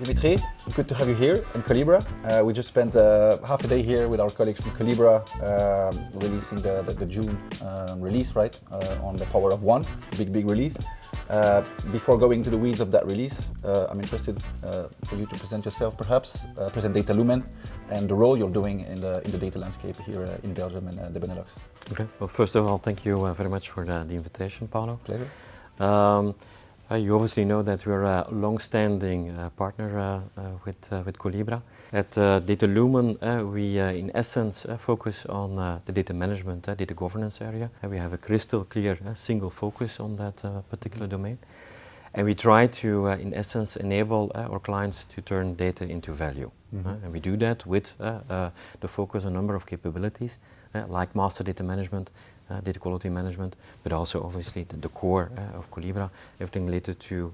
Dimitri, good to have you here in Collibra. We just spent half a day here with our colleagues from Collibra releasing the June release, right, on the power of one, big release. Before going to the weeds of that release, I'm interested for you to present yourself, perhaps, present Datalumen and the role you're doing in the data landscape here in Belgium and the Benelux. Okay. Well, first of all, thank you very much for the invitation, Paolo. Pleasure. You obviously know that we're a long-standing partner with Collibra. At Datalumen, we in essence focus on the data management, data governance area. We have a crystal clear single focus on that particular domain. And we try to, in essence, enable our clients to turn data into value. And we do that with the focus on a number of capabilities, like master data management, data quality management, but also obviously the core of Collibra, everything related to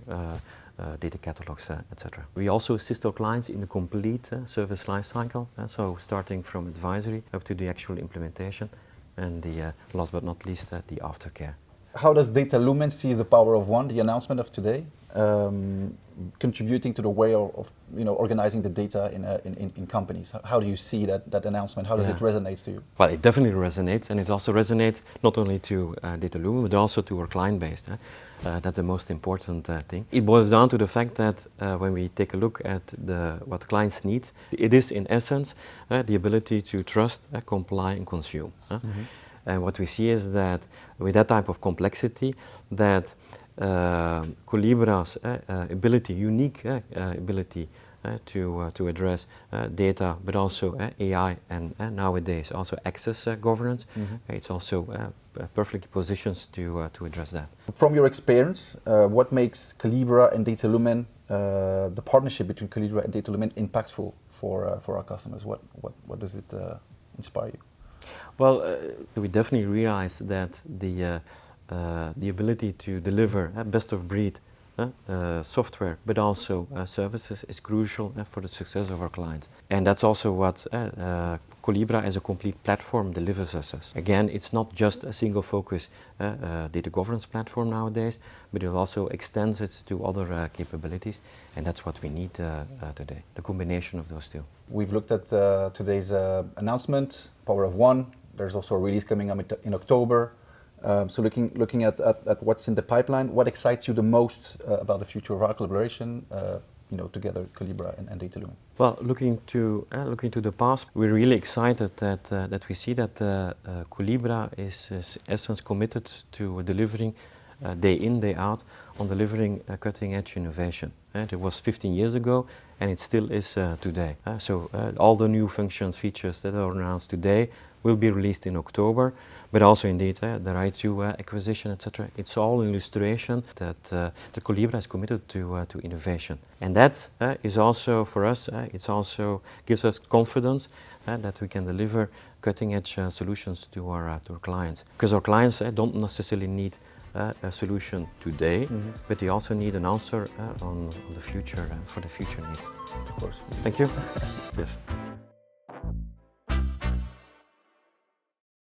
data catalogs, etc. We also assist our clients in the complete service lifecycle, so starting from advisory up to the actual implementation, and the last but not least, the aftercare. How does Datalumen see the power of one, the announcement of today, contributing to the way of organizing the data in companies? How do you see that announcement? How does it resonate to you? Well, it definitely resonates, and it also resonates not only to Datalumen, but also to our client base. That's the most important thing. It boils down to the fact that when we take a look at what clients need, it is in essence the ability to trust, comply, and consume. And what we see is that with that type of complexity, that Collibra's unique ability to address data, but also AI and nowadays also access governance, it's also perfectly positioned to address that. From your experience, what makes Collibra and Datalumen, the partnership between Collibra and Datalumen, impactful for our customers? What does it inspire you? Well, we definitely realize that the ability to deliver best of breed software, but also services is crucial for the success of our clients. And that's also what Collibra as a complete platform delivers us. Again, it's not just a single focus data governance platform nowadays, but it also extends it to other capabilities, and that's what we need today, the combination of those two. We've looked at today's announcement, Power of One. There's also a release coming up in October. So looking at what's in the pipeline, what excites you the most about the future of our collaboration, together, Collibra and Datalumen? Well, looking to the past, we're really excited that we see that Collibra is in essence committed to delivering day in, day out on delivering cutting-edge innovation. It was 15 years ago, and it still is today. So all the new functions, features that are announced today will be released in October, but also indeed the right to acquisition, etc. It's all an illustration that the Collibra is committed to innovation. And that is also for us, it also gives us confidence that we can deliver cutting-edge solutions to our clients. Because our clients don't necessarily need a solution today, but they also need an answer on the future, for the future needs. Of course. Thank you. Yes.